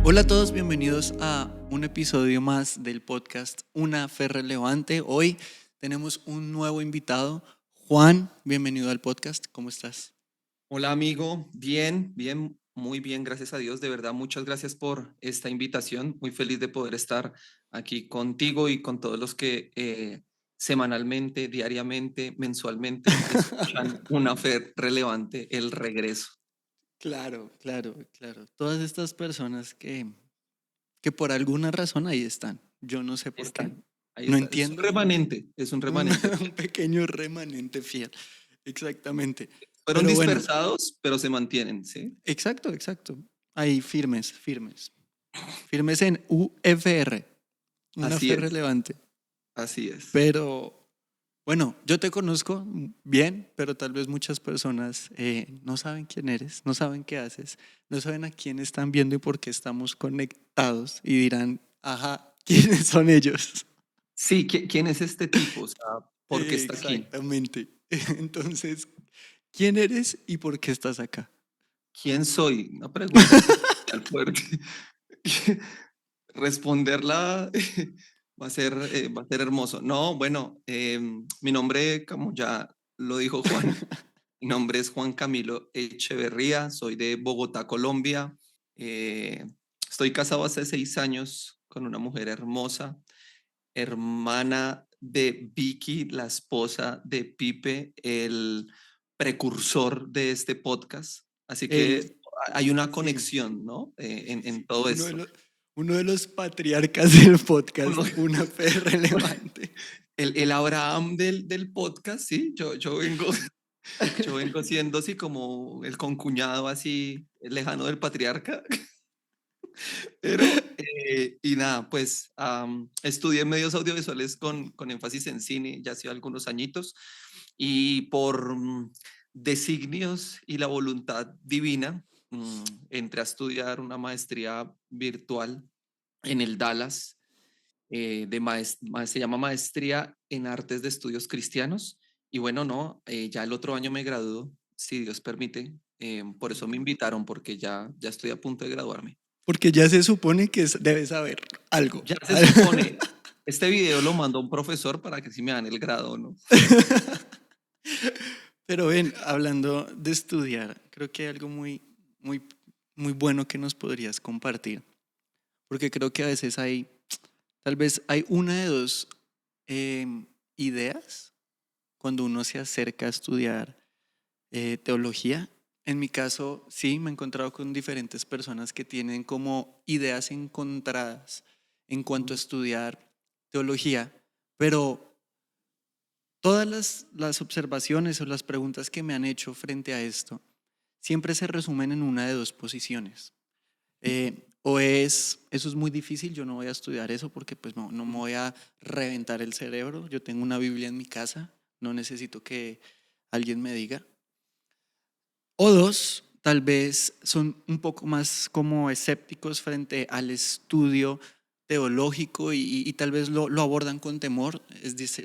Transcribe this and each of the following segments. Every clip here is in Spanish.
Hola a todos, bienvenidos a un episodio más del podcast Una Fe Relevante. Hoy tenemos un nuevo invitado. Juan, bienvenido al podcast. ¿Cómo estás? Hola amigo, bien, bien, muy bien, gracias a Dios. De verdad, muchas gracias por esta invitación. Muy feliz de poder estar aquí contigo y con todos los que semanalmente, diariamente, mensualmente escuchan Una Fe Relevante, el regreso. Claro. Todas estas personas que por alguna razón ahí están. Yo no sé por qué. Están, ahí No está. entiendo. Es un Un, remanente un fiel. pequeño remanente fiel. Exactamente. Fueron Pero bueno, dispersados, pero se mantienen, ¿sí? exacto. Ahí firmes. Firmes en UFR, una Así fe es, relevante. así es. Pero bueno, yo te conozco bien, pero tal vez muchas personas no saben quién eres, no saben qué haces, no saben a quién están viendo y por qué estamos conectados y dirán, ajá, ¿quiénes son ellos? Sí, ¿quién es este tipo? O sea, ¿por qué está aquí? Exactamente. Entonces, ¿quién eres y por qué estás acá? ¿Quién soy? Una pregunta existencial fuerte. Responderla va a ser hermoso. No, bueno, mi nombre, como ya lo dijo Juan, mi nombre es Juan Camilo Echeverría, soy de Bogotá, Colombia. Eh, Estoy casado hace 6 años con una mujer hermosa, hermana de Vicky, la esposa de Pipe, el precursor de este podcast. Así El, que hay una sí, conexión, ¿no? En sí, todo uno de esto. uno de los patriarcas del Uno- podcast, una fe relevante. el Abraham del podcast, sí, yo vengo, yo vengo siendo así como el concuñado así lejano del patriarca, pero, y nada, pues estudié medios audiovisuales con énfasis en cine ya hace algunos añitos y por designios y la voluntad divina, entré a estudiar una maestría virtual en el Dallas se llama Maestría en Artes de Estudios Cristianos. Y bueno, no, ya el otro año me gradúo, si Dios permite. Por eso me invitaron, porque ya estoy a punto de graduarme. Porque ya se supone que debes saber algo. Ya se supone, este video lo mandó un profesor para que sí me dan el grado, ¿no? Pero ven, hablando de estudiar, creo que hay algo muy, muy bueno que nos podrías compartir. Porque creo que a veces tal vez hay una de dos ideas cuando uno se acerca a estudiar teología. En mi caso, sí, me he encontrado con diferentes personas que tienen como ideas encontradas en cuanto a estudiar teología, pero todas las observaciones o las preguntas que me han hecho frente a esto siempre se resumen en una de dos posiciones. Eso es muy difícil, yo no voy a estudiar eso porque pues no me voy a reventar el cerebro, yo tengo una Biblia en mi casa, no necesito que alguien me diga. O dos, tal vez son un poco más como escépticos frente al estudio teológico y tal vez lo abordan con temor,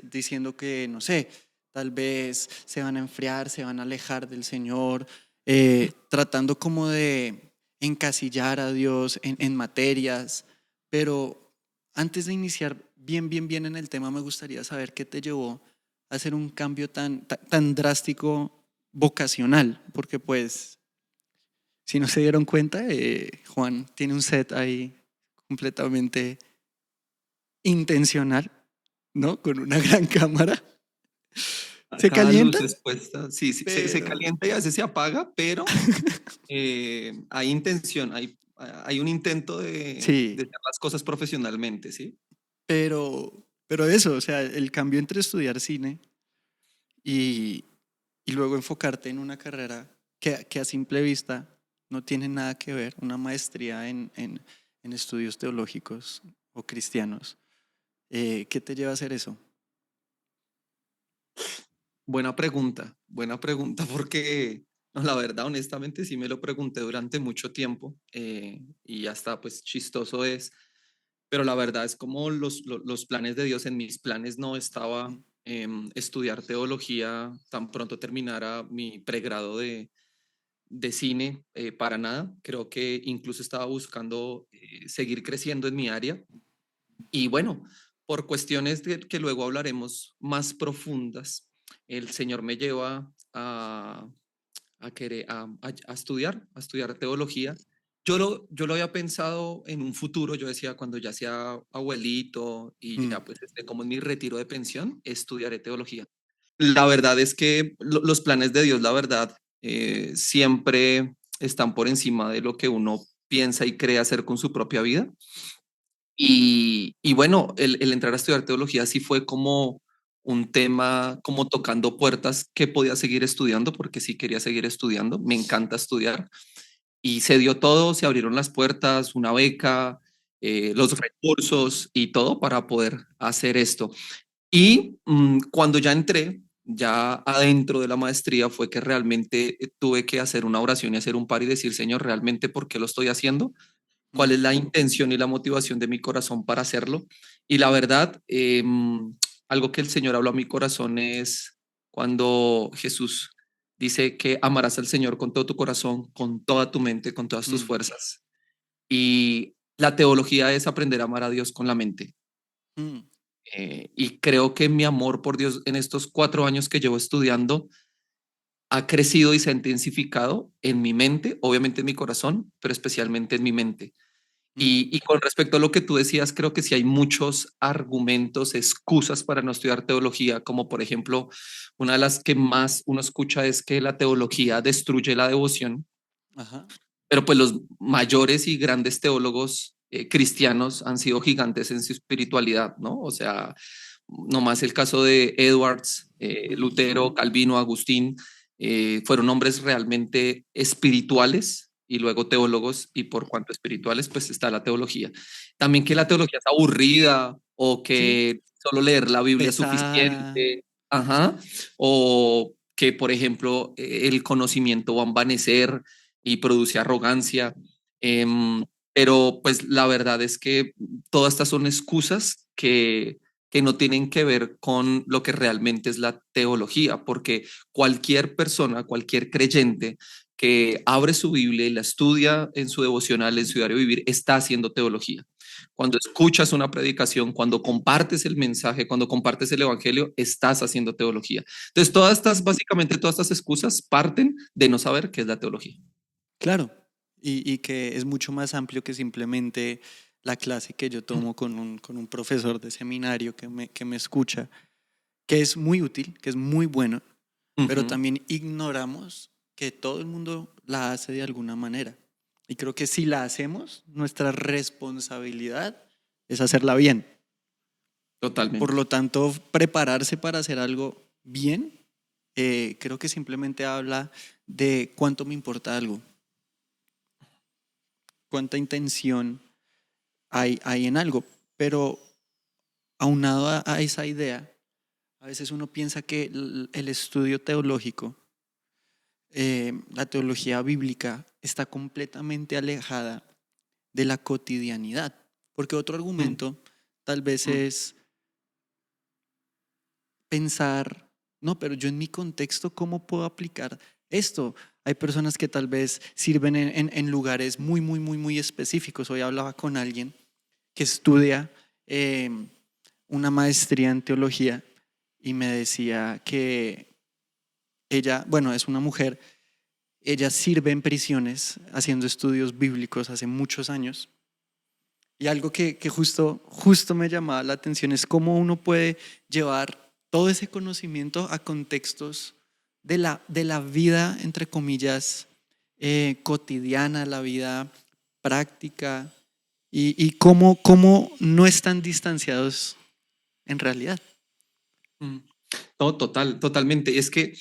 diciendo que, no sé, tal vez se van a enfriar, se van a alejar del Señor, tratando como de encasillar a Dios en materias. Pero antes de iniciar bien en el tema, me gustaría saber qué te llevó a hacer un cambio tan drástico vocacional, porque pues, si no se dieron cuenta, Juan tiene un set ahí completamente intencional, ¿no? Con una gran cámara. Se Cada calienta, luz expuesta, sí, sí, se pero, calienta y a veces se apaga, pero hay intención, hay un intento de sí, hacer las cosas profesionalmente, ¿sí? pero eso, o sea, el cambio entre estudiar cine y, y luego enfocarte en una carrera que a simple vista no tiene nada que ver, una maestría en estudios teológicos o cristianos. ¿Qué te lleva a hacer eso? Buena pregunta, porque no, la verdad, honestamente, sí me lo pregunté durante mucho tiempo y hasta pues chistoso es, pero la verdad es como los planes de Dios, en mis planes no estaba estudiar teología tan pronto terminara mi pregrado de cine, para nada. Creo que incluso estaba buscando seguir creciendo en mi área. Y bueno, por cuestiones que luego hablaremos más profundas, el Señor me lleva a estudiar teología. Yo lo había pensado en un futuro, yo decía, cuando ya sea abuelito y Mm, ya pues esté como en mi retiro de pensión, estudiaré teología. La verdad es que los planes de Dios, la verdad, siempre están por encima de lo que uno piensa y cree hacer con su propia vida. Y bueno, el entrar a estudiar teología sí fue como un tema, como tocando puertas que podía seguir estudiando, porque sí quería seguir estudiando, me encanta estudiar. Y se dio todo, se abrieron las puertas, una beca, los recursos y todo para poder hacer esto. Y cuando ya entré, ya adentro de la maestría, fue que realmente tuve que hacer una oración y hacer un par y decir, Señor, ¿realmente por qué lo estoy haciendo? ¿Cuál mm, es la intención y la motivación de mi corazón para hacerlo? Y la verdad, algo que el Señor habló a mi corazón es cuando Jesús dice que amarás al Señor con todo tu corazón, con toda tu mente, con todas tus mm, fuerzas. Y la teología es aprender a amar a Dios con la mente. mm, Y creo que mi amor por Dios en estos 4 años que llevo estudiando ha crecido y se ha intensificado en mi mente, obviamente en mi corazón, pero especialmente en mi mente. mm. Y con respecto a lo que tú decías, creo que sí hay muchos argumentos, excusas para no estudiar teología, como por ejemplo, una de las que más uno escucha es que la teología destruye la devoción, Ajá. pero pues los mayores y grandes teólogos cristianos han sido gigantes en su espiritualidad, ¿no? O sea, nomás el caso de Edwards, Mm, Lutero, Calvino, Agustín, fueron hombres realmente espirituales y luego teólogos, y por cuanto espirituales, pues está la teología. También que la sí. teología es aburrida o Sí. que solo leer la Biblia es Pesada. suficiente, ajá, o que, por ejemplo, el conocimiento va a envanecer y produce arrogancia. em, pero pues la verdad es que todas estas son excusas que no tienen que ver con lo que realmente es la teología, porque cualquier persona, cualquier creyente que abre su Biblia y la estudia en su devocional, en su diario vivir, está haciendo teología. Cuando escuchas una predicación, cuando compartes el mensaje, cuando compartes el evangelio, estás haciendo teología. Entonces, básicamente todas estas excusas parten de no saber qué es la teología. Claro. Y que es mucho más amplio que simplemente la clase que yo tomo con un profesor de seminario que me escucha, que es muy útil, que es muy bueno, pero Ujú, también ignoramos que todo el mundo la hace de alguna manera. Y creo que si la hacemos, nuestra responsabilidad es hacerla bien. Por totalmente. lo tanto, prepararse para hacer algo bien, creo que simplemente habla de cuánto me importa algo, cuánta intención hay en algo. Pero aunado a esa idea, a veces uno piensa que el estudio teológico, la teología bíblica, está completamente alejada de la cotidianidad. Porque otro Mm, argumento tal vez mm, es pensar, no, pero yo en mi contexto, ¿cómo puedo aplicar esto? Hay personas que tal vez sirven en lugares muy específicos. Hoy hablaba con alguien que estudia eh, una maestría en teología y me decía que ella, bueno, es una mujer, ella sirve en prisiones haciendo estudios bíblicos hace muchos años. Y algo que justo me llamaba la atención es cómo uno puede llevar todo ese conocimiento a contextos de la vida, entre comillas, cotidiana, la vida práctica, y cómo no están distanciados en realidad. mm. No, totalmente. Es que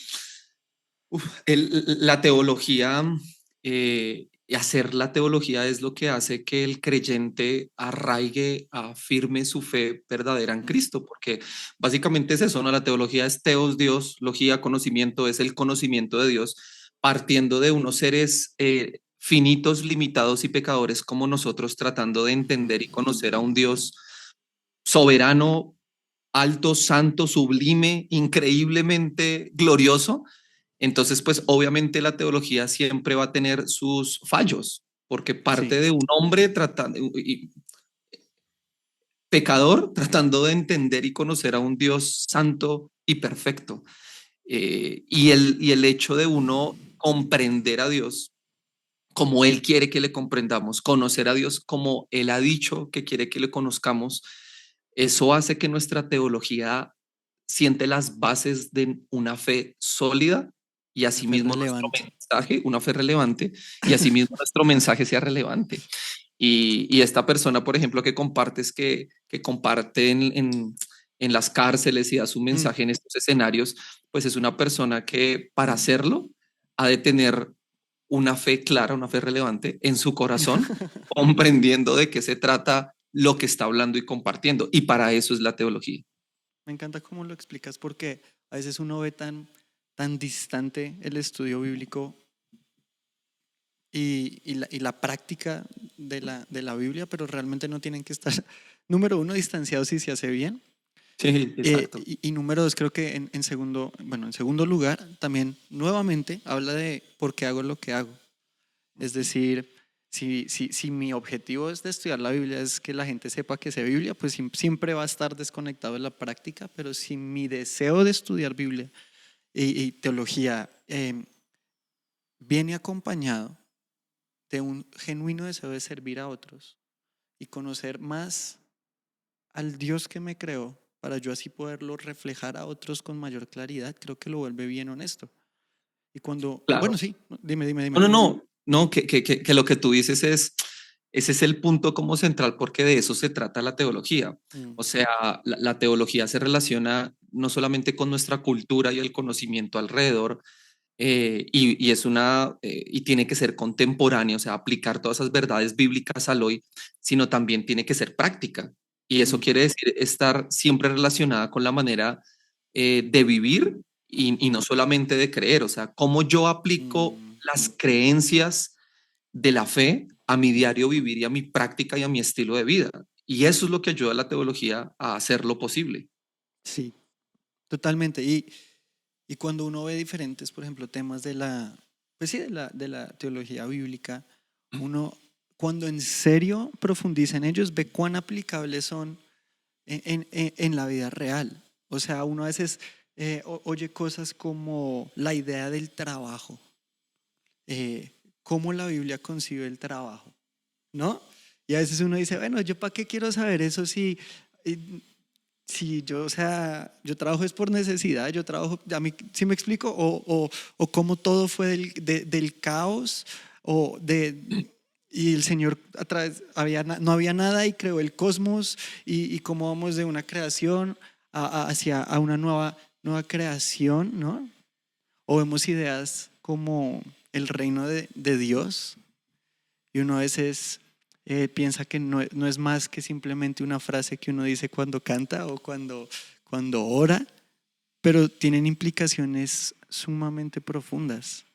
la teología, y hacer la teología es lo que hace que el creyente arraigue, afirme su fe verdadera en Mm, Cristo, porque básicamente es eso, ¿no? La teología es teos, Dios, logía, conocimiento, es el conocimiento de Dios, partiendo de unos seres finitos, limitados y pecadores como nosotros, tratando de entender y conocer a un Dios soberano, alto, santo, sublime, increíblemente glorioso, Entonces, pues obviamente la teología siempre va a tener sus fallos, porque parte Sí, de un hombre pecador tratando de entender y conocer a un Dios santo y perfecto. Y el hecho de uno comprender a Dios como Él quiere que le comprendamos, conocer a Dios como Él ha dicho que quiere que le conozcamos, eso hace que nuestra teología siente las bases de una fe sólida y una fe asimismo nuestro relevante. mensaje, una fe relevante, y asimismo nuestro mensaje sea relevante. Y esta persona, por ejemplo, que compartes, que comparte en las cárceles y da su Mm. mensaje en estos escenarios, pues es una persona que para hacerlo ha de tener una fe clara, una fe relevante en su corazón, comprendiendo de qué se trata lo que está hablando y compartiendo. Y para eso es la teología. Me encanta cómo lo explicas porque a veces uno ve tan distante el estudio bíblico y la práctica de la Biblia, pero realmente no tienen que estar, número uno, distanciados si se hace bien. Sí, exacto. Y número dos, creo que en segundo lugar, también nuevamente habla de por qué hago lo que hago. Es decir, si mi objetivo es de estudiar la Biblia es que la gente sepa que sé Biblia, pues siempre va a estar desconectado de la práctica, pero si mi deseo de estudiar Biblia y teología viene acompañado de un genuino deseo de servir a otros y conocer más al Dios que me creó para yo así poderlo reflejar a otros con mayor claridad, creo que lo vuelve bien honesto. Y bueno, Claro. sí, dime, dime, No, dime. no, no, no, que lo que tú dices ese es el punto como central, porque de eso se trata la teología. Mm, O sea, la teología se relaciona no solamente con nuestra cultura y el conocimiento alrededor, y tiene que ser contemporáneo, o sea, aplicar todas esas verdades bíblicas al hoy, sino también tiene que ser práctica. Y eso mm, quiere decir estar siempre relacionada con la manera de vivir y no solamente de creer, o sea, cómo yo aplico mm. las creencias de la fe a mi diario vivir y a mi práctica y a mi estilo de vida. Y eso es lo que ayuda a la teología a hacer lo posible. Sí, totalmente. Y cuando uno ve diferentes, por ejemplo, temas pues sí, de la teología bíblica, uno, cuando en serio profundiza en ellos, ve cuán aplicables son en la vida real. O sea, uno a veces oye cosas como la idea del trabajo, cómo la Biblia concibe el trabajo, ¿no? Y a veces uno dice, bueno, ¿yo para qué quiero saber eso eh, si yo, o sea, yo trabajo es por necesidad, yo trabajo, a mí, ¿sí me explico? O cómo todo fue del caos, y el Señor a través, no había nada y creó el cosmos, y cómo vamos de una creación hacia a una nueva creación, ¿no? O vemos ideas como el reino de Dios, y uno a veces piensa que no es más que simplemente una frase que uno dice cuando canta o cuando ora, pero tienen implicaciones sumamente profundas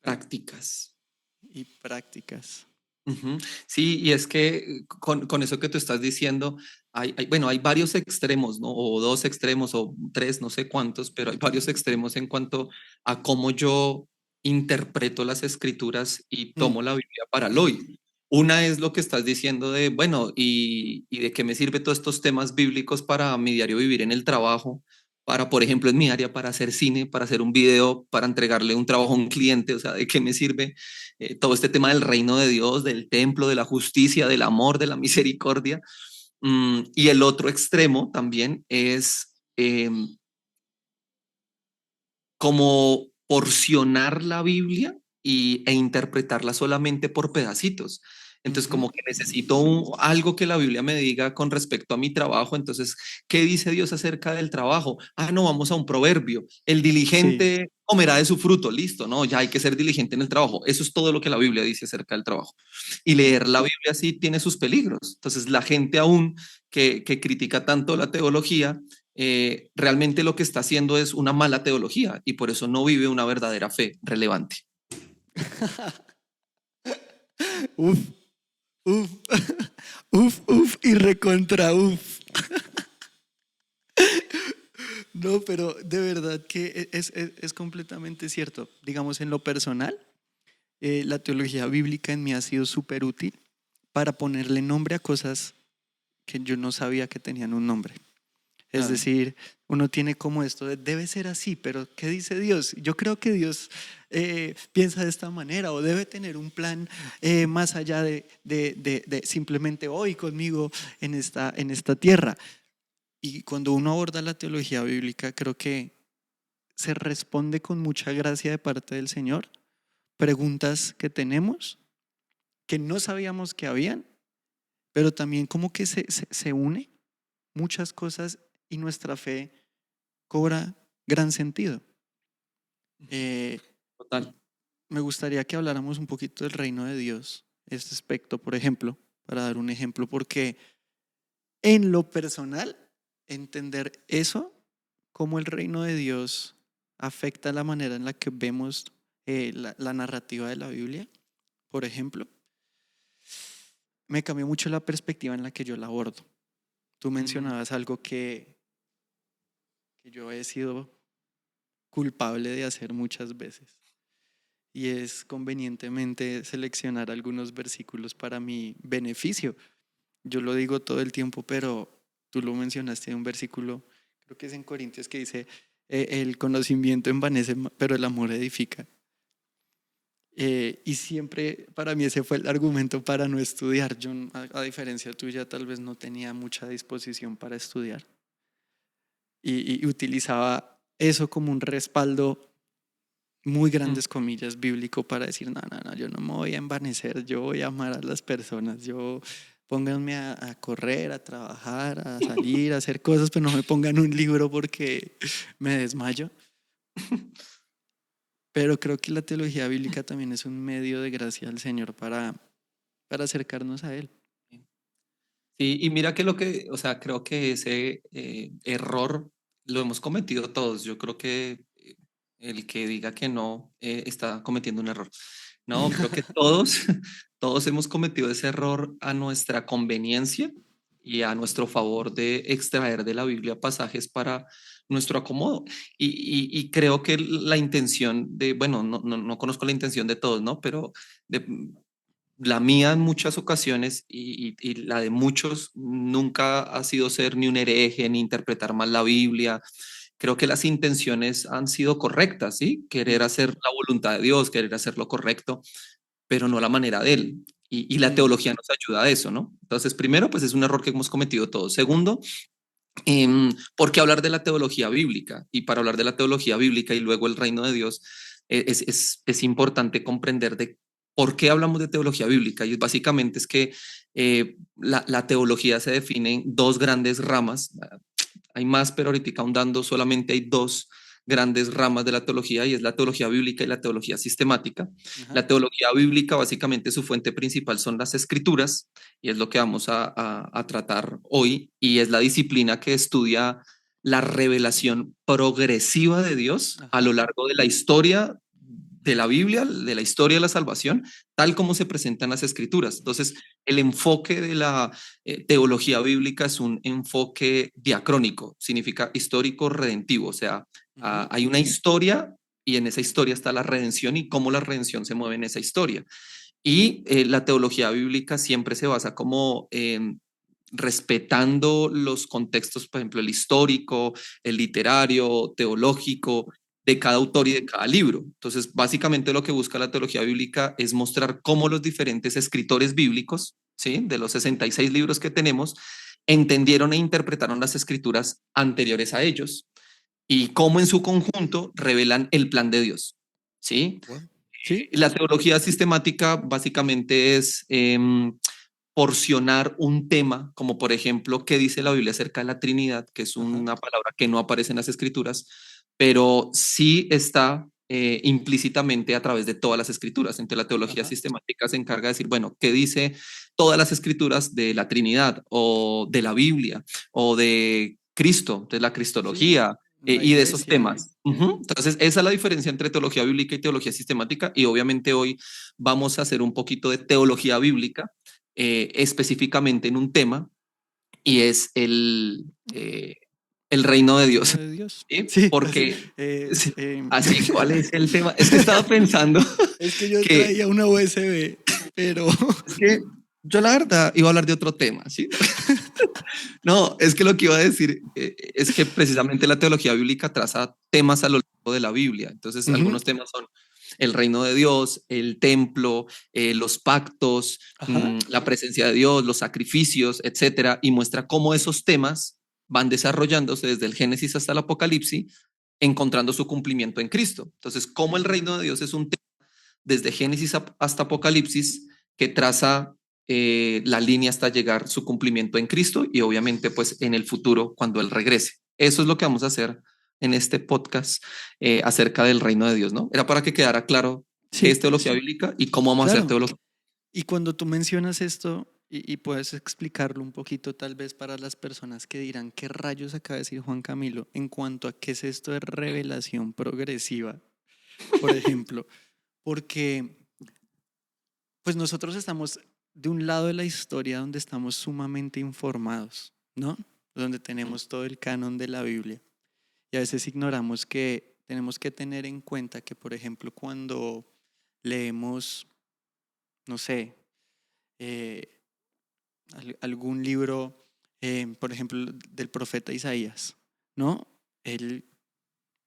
Prácticas. y prácticas. Ujú. Sí, y es que con eso que tú estás diciendo, bueno, hay varios extremos, ¿no? O dos extremos, o tres, no sé cuántos, pero hay varios extremos en cuanto a cómo yo interpreto las escrituras y Mm. tomo la Biblia para el hoy. Una es lo que estás diciendo de, bueno, y de qué me sirve todos estos temas bíblicos para mi diario vivir en el trabajo, para, por ejemplo, en mi área, para hacer cine, para hacer un video, para entregarle un trabajo a un cliente, o sea, ¿de qué me sirve todo este tema del reino de Dios, del templo, de la justicia, del amor, de la misericordia? Y el otro extremo también es como porcionar la Biblia e interpretarla solamente por pedacitos. Entonces, Ujú. como que necesito algo que la Biblia me diga con respecto a mi trabajo. Entonces, ¿qué dice Dios acerca del trabajo? Ah, no, vamos a un proverbio. El Sí. diligente comerá de su fruto. Listo, ¿no? Ya hay que ser diligente en el trabajo. Eso es todo lo que la Biblia dice acerca del trabajo. Y Mm. leer la Biblia sí tiene sus peligros. Entonces, la gente aún que critica tanto la teología, realmente lo que está haciendo es una mala teología y por eso no vive una verdadera fe relevante. Uf, uf, uf, uf y recontra uf. No, pero de verdad que es completamente cierto. Digamos, en lo personal, la teología bíblica en mí ha sido súper útil para ponerle nombre a cosas que yo no sabía que tenían un nombre. Es Claro. decir, uno tiene como esto de debe ser así, pero ¿qué dice Dios? Yo creo que Dios piensa de esta manera o debe tener un plan más allá de simplemente hoy conmigo en esta tierra. Y cuando uno aborda la teología bíblica, creo que se responde con mucha gracia de parte del Señor preguntas que tenemos, que no sabíamos que habían, pero también como que se une muchas cosas y nuestra fe cobra gran sentido. Eh, Total. Me gustaría que habláramos un poquito del reino de Dios, este aspecto, por ejemplo, para dar un ejemplo, porque en lo personal, entender eso, cómo el reino de Dios afecta la manera en la que vemos la narrativa de la Biblia, por ejemplo, me cambió mucho la perspectiva en la que yo la abordo. Tú Mm, mencionabas algo que yo he sido culpable de hacer muchas veces y es convenientemente seleccionar algunos versículos para mi beneficio. Yo lo digo todo el tiempo, pero tú lo mencionaste en un versículo, creo que es en Corintios, que dice, el conocimiento envanece, pero el amor edifica. Y siempre para mí ese fue el argumento para no estudiar. Yo, a diferencia tuya, tal vez no tenía mucha disposición para estudiar y utilizaba eso como un respaldo, muy mm. grandes comillas, bíblico para decir, no, no, no, yo no me voy a envanecer, yo voy a amar a las personas, yo pónganme a correr, a trabajar, a salir, a hacer cosas, pero no me pongan un libro porque me desmayo. Pero creo que la teología bíblica también es un medio de gracia al Señor para acercarnos a Él. Sí, y mira que o sea, creo que ese error lo hemos cometido todos. Yo creo que el que diga que no está cometiendo un error. No, creo que todos, todos hemos cometido ese error a nuestra conveniencia y a nuestro favor de extraer de la Biblia pasajes para nuestro acomodo. Y creo que la intención de, bueno, no conozco la intención de todos, ¿no? Pero de, la mía en muchas ocasiones y la de muchos nunca ha sido ser ni un hereje ni interpretar mal la Biblia. Creo que las intenciones han sido correctas, ¿sí? Querer Mm, hacer la voluntad de Dios, querer hacer lo correcto, pero no la manera de Él. Y la mm, teología nos ayuda a eso, ¿no? Entonces, primero, pues es un error que hemos cometido todos. Segundo, ¿por qué hablar de la teología bíblica? Y para hablar de la teología bíblica y luego el reino de Dios, es importante comprender de por qué hablamos de teología bíblica. Y básicamente es que la teología se define en dos grandes ramas. Hay más, pero ahorita ahondando solamente hay dos grandes ramas de la teología y es la teología bíblica y la teología sistemática. ajá, La teología bíblica, básicamente su fuente principal son las escrituras y es lo que vamos a tratar hoy y es la disciplina que estudia la revelación progresiva de Dios a ajá, lo largo de la historia de la Biblia, de la historia de la salvación, tal como se presentan las escrituras. Entonces, el enfoque de la teología bíblica es un enfoque diacrónico, significa histórico redentivo, o sea, ujú, hay una historia y en esa historia está la redención y cómo la redención se mueve en esa historia. Y la teología bíblica siempre se basa como respetando los contextos, por ejemplo, el histórico, el literario, teológico de cada autor y de cada libro. Entonces, básicamente lo que busca la teología bíblica es mostrar cómo los diferentes escritores bíblicos, ¿sí? De los 66 libros que tenemos, entendieron e interpretaron las escrituras anteriores a ellos y cómo en su conjunto revelan el plan de Dios, ¿sí? wow. Sí, La teología sistemática básicamente es porcionar un tema, como por ejemplo, qué dice la Biblia acerca de la Trinidad, que es ajá, una palabra que no aparece en las escrituras, pero sí está implícitamente a través de todas las escrituras. Entonces la teología ajá, sistemática se encarga de decir, bueno, ¿qué dice todas las escrituras de la Trinidad o de la Biblia o de Cristo, de la sí, cristología? la Y de esos iglesia. temas. Entonces, esa es la diferencia entre teología bíblica y teología sistemática. Y obviamente hoy vamos a hacer un poquito de teología bíblica, específicamente en un tema, y es El reino de reino Dios. de Dios. ¿Sí? Sí, así. Porque, sí, Em, así, ¿cuál es el tema? Es que estaba pensando es que yo que, traía una USB, pero es que yo la verdad iba a hablar de otro tema, ¿sí? No, es que lo que iba a decir es que precisamente la teología bíblica traza temas a lo largo de la Biblia. Entonces, Ujú, algunos temas son el reino de Dios, el templo, los pactos, ajá. la presencia de Dios, los sacrificios, etcétera, y muestra cómo esos temas van desarrollándose desde el Génesis hasta el Apocalipsis, encontrando su cumplimiento en Cristo. Entonces, cómo el reino de Dios es un tema desde Génesis hasta Apocalipsis que traza la línea hasta llegar a su cumplimiento en Cristo y obviamente pues en el futuro cuando Él regrese. Eso es lo que vamos a hacer en este podcast acerca del reino de Dios, ¿no? Era para que quedara claro qué es Sí, teología bíblica y cómo vamos a hacer claro. teología. Y cuando tú mencionas esto y puedes explicarlo un poquito tal vez para las personas que dirán qué rayos acaba de decir Juan Camilo en cuanto a qué es esto de revelación progresiva, por ejemplo, porque pues nosotros estamos de un lado de la historia donde estamos sumamente informados, ¿no? Donde tenemos todo el canon de la Biblia. Y a veces ignoramos que tenemos que tener en cuenta que, por ejemplo, cuando leemos, no sé, eh, algún libro, por ejemplo, del profeta Isaías, ¿no? Él,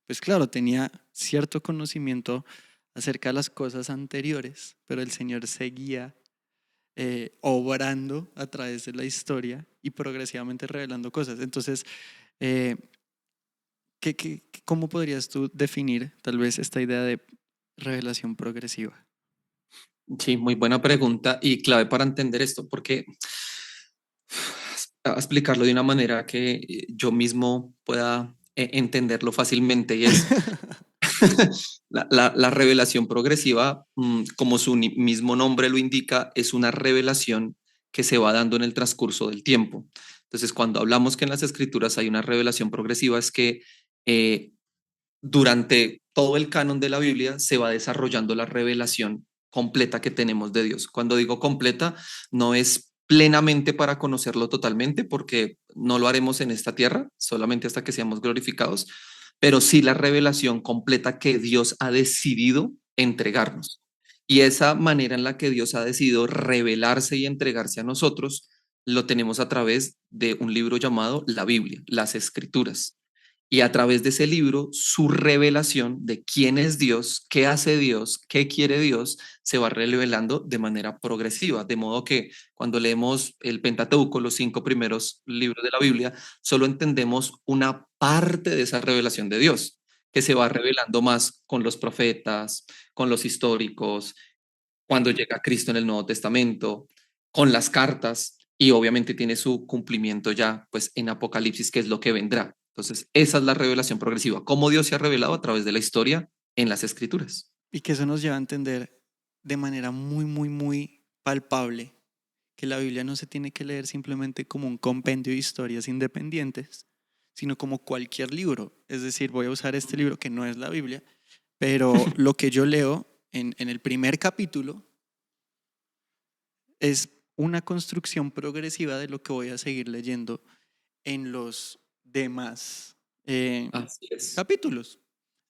pues claro, tenía cierto conocimiento acerca de las cosas anteriores, pero el Señor seguía obrando a través de la historia y progresivamente revelando cosas. Entonces, eh, cómo podrías tú definir tal vez esta idea de revelación progresiva? Sí, muy buena pregunta y clave para entender esto, porque a explicarlo de una manera que yo mismo pueda entenderlo fácilmente y es la revelación progresiva, como su mismo nombre lo indica, es una revelación que se va dando en el transcurso del tiempo. Entonces, cuando hablamos que en las escrituras hay una revelación progresiva, es que eh, durante todo el canon de la Biblia se va desarrollando la revelación completa que tenemos de Dios. Cuando digo completa, no es plenamente para conocerlo totalmente, porque no lo haremos en esta tierra, solamente hasta que seamos glorificados, pero sí la revelación completa que Dios ha decidido entregarnos. Y esa manera en la que Dios ha decidido revelarse y entregarse a nosotros, lo tenemos a través de un libro llamado la Biblia, las Escrituras. Y a través de ese libro, su revelación de quién es Dios, qué hace Dios, qué quiere Dios, se va revelando de manera progresiva. De modo que cuando leemos el Pentateuco, los 5 primeros libros de la Biblia, solo entendemos una parte de esa revelación de Dios, que se va revelando más con los profetas, con los históricos, cuando llega Cristo en el Nuevo Testamento, con las cartas y obviamente tiene su cumplimiento ya pues en Apocalipsis, que es lo que vendrá. Entonces, esa es la revelación progresiva, cómo Dios se ha revelado a través de la historia en las escrituras. Y que eso nos lleva a entender de manera muy, muy, muy palpable que la Biblia no se tiene que leer simplemente como un compendio de historias independientes, sino como cualquier libro. Es decir, voy a usar este libro que no es la Biblia, pero lo que yo leo en el primer capítulo es una construcción progresiva de lo que voy a seguir leyendo en los demás Así es, capítulos.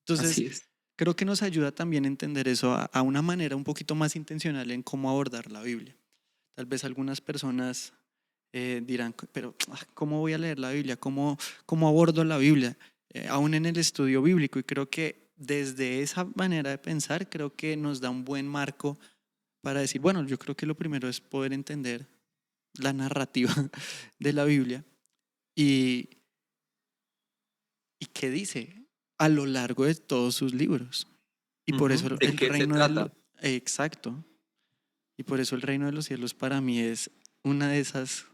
Entonces, así es. creo que nos ayuda también a entender eso a una manera un poquito más intencional en cómo abordar la Biblia. Tal vez algunas personas dirán, pero ¿cómo voy a leer la Biblia? ¿Cómo abordo la Biblia? Aún en el estudio bíblico. Y creo que desde esa manera de pensar, creo que nos da un buen marco para decir, bueno, yo creo que lo primero es poder entender la narrativa de la Biblia y, y qué dice a lo largo de todos sus libros. Y por eso ¿De el qué se reino trata? exacto, y por eso el reino de los cielos para mí es una de esas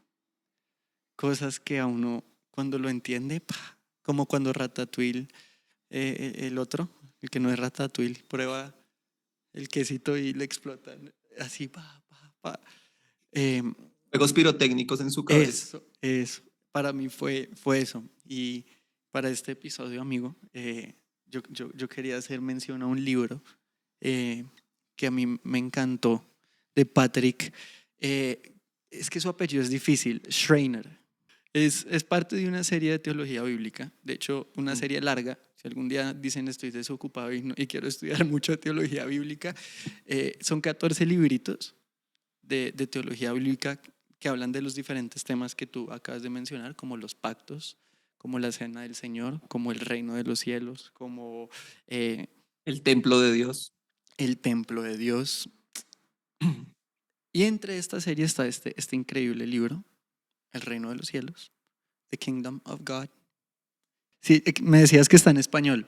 cosas que a uno cuando lo entiende, como cuando Ratatouille, el otro, el que no es Ratatouille, prueba el quesito y le explotan, así, pa. Em, Juegos pirotécnicos en su cabeza. eso, para mí fue eso. Y para este episodio, amigo, yo quería hacer mención a un libro eh, que a mí me encantó, de Patrick. Es que su apellido es difícil, Schreiner. Es parte de una serie de teología bíblica, de hecho, una Mm. serie larga. Si algún día dicen estoy desocupado y quiero estudiar mucho teología bíblica, son 14 libritos de teología bíblica que hablan de los diferentes temas que tú acabas de mencionar, como los pactos, como la cena del Señor, como el reino de los cielos, como eh, El templo de Dios. el templo de Dios. Y entre esta serie está este increíble libro, El reino de los cielos, The Kingdom of God. Sí, me decías que está en español,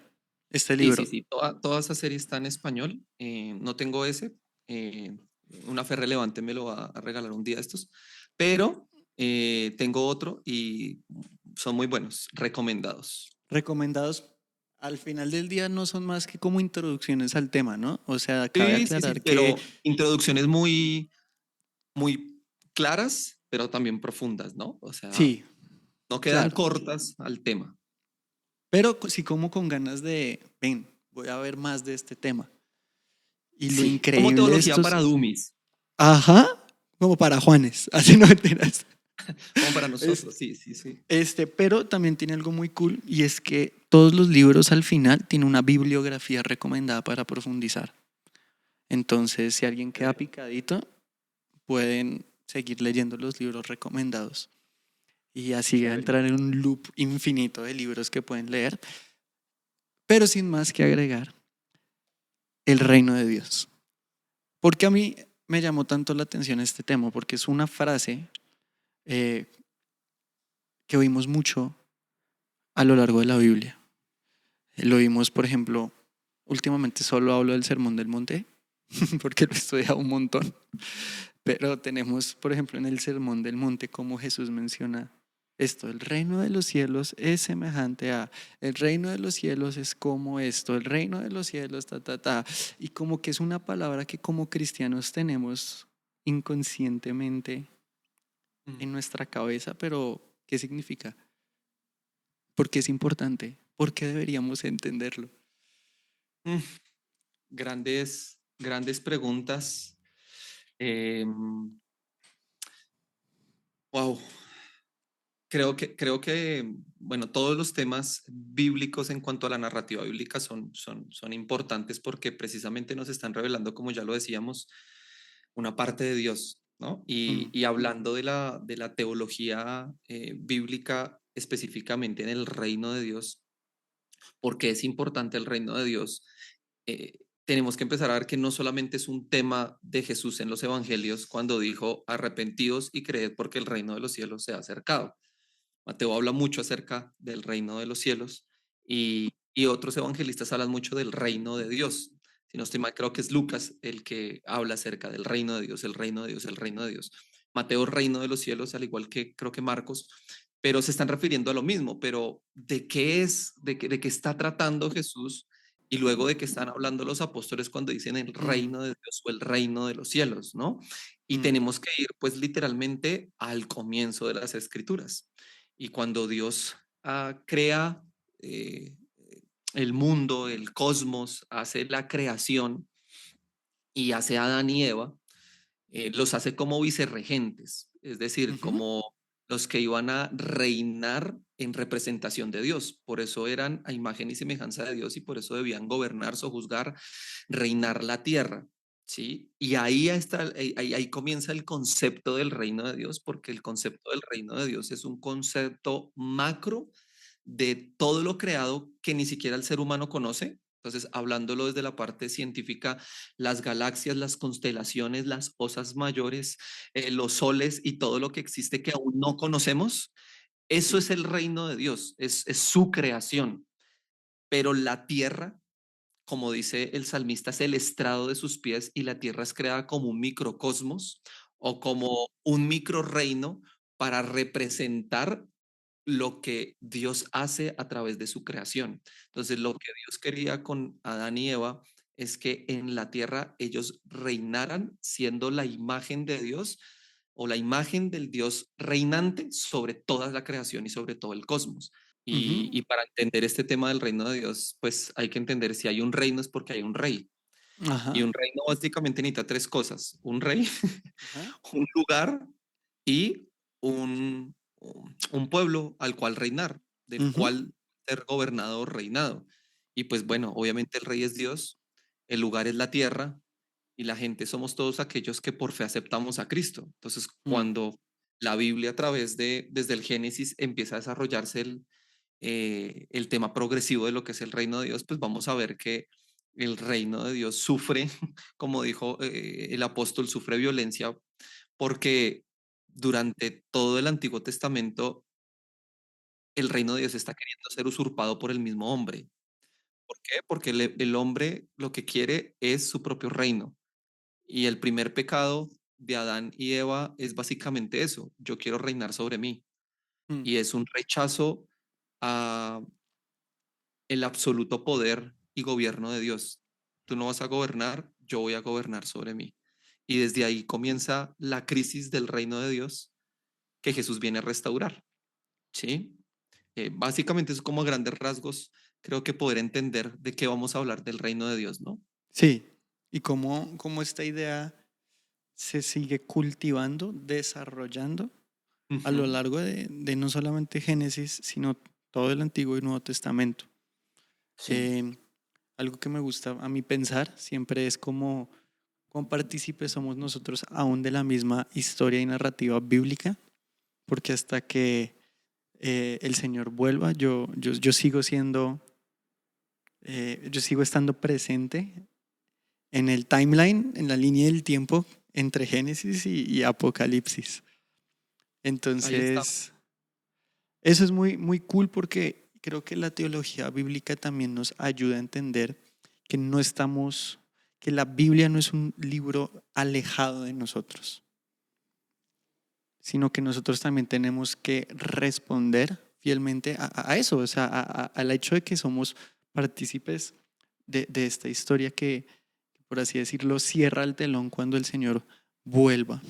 este Sí, sí, libro. sí, toda esa serie está en español. No tengo ese. eh, una fe relevante me lo va a regalar un día estos, pero tengo otro y son muy buenos, recomendados. Recomendados, al final del día no son más que como introducciones al tema, ¿no? O sea, cabe Sí, sí, sí, aclarar que pero introducciones muy, muy claras, pero también profundas, ¿no? O sea, sí, no quedan claro, cortas al tema. pero sí como con ganas de, ven, voy a ver más de este tema. Y lo Sí, como increíble de teología estos, para dummies, ajá, como para Juanes, así no mentiras. como para Es, nosotros, sí, sí, sí. pero también tiene algo muy cool y es que todos los libros al final tienen una bibliografía recomendada para profundizar. Entonces, si alguien queda picadito, pueden seguir leyendo los libros recomendados y así Chévere. entrar en un loop infinito de libros que pueden leer, pero sin más que agregar, el reino de Dios. Porque a mí me llamó tanto la atención este tema, porque es una frase eh, que oímos mucho a lo largo de la Biblia. Lo oímos, por ejemplo, últimamente solo hablo del Sermón del Monte, porque lo he estudiado un montón, pero tenemos, por ejemplo, en el Sermón del Monte, como Jesús menciona esto, el reino de los cielos es semejante a, el reino de los cielos es como esto, el reino de los cielos, ta, ta, ta, y como que es una palabra que como cristianos tenemos inconscientemente Mm, en nuestra cabeza, pero ¿qué significa? ¿Por qué es importante? ¿Por qué deberíamos entenderlo? mm, grandes, grandes preguntas. Wow. Creo que, bueno, todos los temas bíblicos en cuanto a la narrativa bíblica son importantes porque precisamente nos están revelando, como ya lo decíamos, una parte de Dios, ¿no? Mm, Y hablando de la teología bíblica específicamente en el reino de Dios, ¿por qué es importante el reino de Dios? Tenemos que empezar a ver que no solamente es un tema de Jesús en los evangelios cuando dijo arrepentidos y creed porque el reino de los cielos se ha acercado. Mateo habla mucho acerca del reino de los cielos y otros evangelistas hablan mucho del reino de Dios. Si no estoy mal, creo que es Lucas el que habla acerca del reino de Dios, el reino de Dios, el reino de Dios. Mateo, reino de los cielos, al igual que creo que Marcos, pero se están refiriendo a lo mismo. Pero ¿de qué es, de qué está tratando Jesús? Y luego de qué están hablando los apóstoles cuando dicen el mm, reino de Dios o el reino de los cielos, ¿no? Y mm, tenemos que ir pues literalmente al comienzo de las escrituras. Y cuando Dios crea eh, el mundo, el cosmos, hace la creación y hace a Adán y Eva, los hace como vicerregentes, es decir, ujú, como los que iban a reinar en representación de Dios. Por eso eran a imagen y semejanza de Dios y por eso debían gobernar, sojuzgar, reinar la tierra. ¿Sí? Y ahí comienza el concepto del reino de Dios, porque el concepto del reino de Dios es un concepto macro de todo lo creado que ni siquiera el ser humano conoce. Entonces, hablándolo desde la parte científica, las galaxias, las constelaciones, las osas mayores, los soles y todo lo que existe que aún no conocemos, eso es el reino de Dios, es su creación. Pero la tierra, como dice el salmista, es el estrado de sus pies y la tierra es creada como un microcosmos o como un microreino para representar lo que Dios hace a través de su creación. Entonces, lo que Dios quería con Adán y Eva es que en la tierra ellos reinaran siendo la imagen de Dios o la imagen del Dios reinante sobre toda la creación y sobre todo el cosmos. ujú, Y para entender este tema del reino de Dios, pues hay que entender si hay un reino es porque hay un rey. Y ajá, un reino básicamente necesita tres cosas: un rey, ajá, un lugar y un, un pueblo al cual reinar, del Ujú. cual ser gobernado o reinado. Y pues bueno, obviamente el rey es Dios, el lugar es la tierra y la gente somos todos aquellos que por fe aceptamos a Cristo. Entonces, Mm. cuando la Biblia a través desde el Génesis empieza a desarrollarse el tema progresivo de lo que es el reino de Dios, pues vamos a ver que el reino de Dios sufre, como dijo el apóstol, sufre violencia porque durante todo el Antiguo Testamento el reino de Dios está queriendo ser usurpado por el mismo hombre. ¿Por qué? Porque el hombre lo que quiere es su propio reino. Y el primer pecado de Adán y Eva es básicamente eso. Yo quiero reinar sobre mí. Mm. Y es un rechazo a el absoluto poder y gobierno de Dios. Tú no vas a gobernar, yo voy a gobernar sobre mí. Y desde ahí comienza la crisis del reino de Dios que Jesús viene a restaurar. ¿Sí? Básicamente es como a grandes rasgos, creo que poder entender de qué vamos a hablar del reino de Dios, ¿no? Sí. Y cómo esta idea se sigue cultivando, desarrollando a lo Ujú. largo de no solamente Génesis, sino todo el Antiguo y Nuevo Testamento. Sí, Eh, Algo que me gusta a mí pensar siempre es como cuán partícipes somos nosotros aún de la misma historia y narrativa bíblica, porque hasta que el Señor vuelva, yo sigo siendo, yo sigo estando presente en el timeline, en la línea del tiempo entre Génesis y Apocalipsis. ahí está. Entonces, eso es muy, muy cool porque creo que la teología bíblica también nos ayuda a entender que no estamos, que la Biblia no es un libro alejado de nosotros, sino que nosotros también tenemos que responder fielmente a eso, o sea, al hecho de que somos partícipes de esta historia que, por así decirlo, cierra el telón cuando el Señor vuelva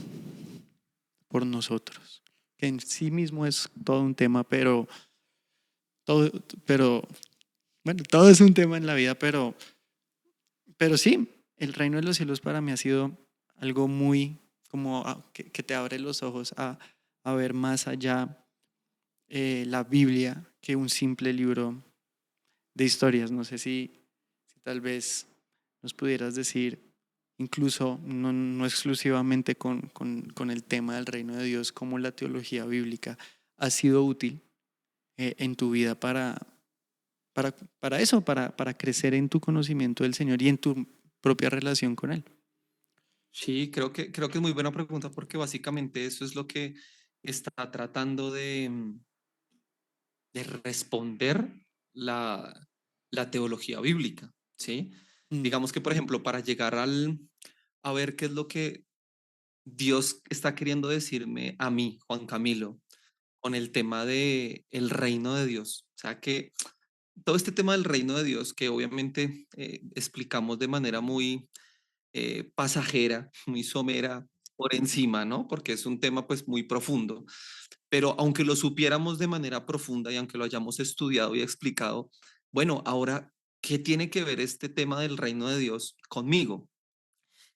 por nosotros, que en sí mismo es todo un tema, todo, pero bueno, todo es un tema en la vida, pero sí, el reino de los cielos para mí ha sido algo muy como que te abre los ojos a ver más allá la Biblia que un simple libro de historias. No sé si tal vez nos pudieras decir, incluso no exclusivamente con el tema del reino de Dios, cómo la teología bíblica ha sido útil en tu vida para eso, para crecer en tu conocimiento del Señor y en tu propia relación con Él. Sí, creo que es muy buena pregunta porque básicamente eso es lo que está tratando de responder la teología bíblica, ¿sí? Mm. Digamos que, por ejemplo, para llegar a ver qué es lo que Dios está queriendo decirme a mí, Juan Camilo, con el tema de el reino de Dios. O sea, que todo este tema del reino de Dios, que obviamente explicamos de manera muy pasajera, muy somera, por encima, ¿no? Porque es un tema pues muy profundo. Pero aunque lo supiéramos de manera profunda y aunque lo hayamos estudiado y explicado, bueno, ahora, ¿qué tiene que ver este tema del reino de Dios conmigo?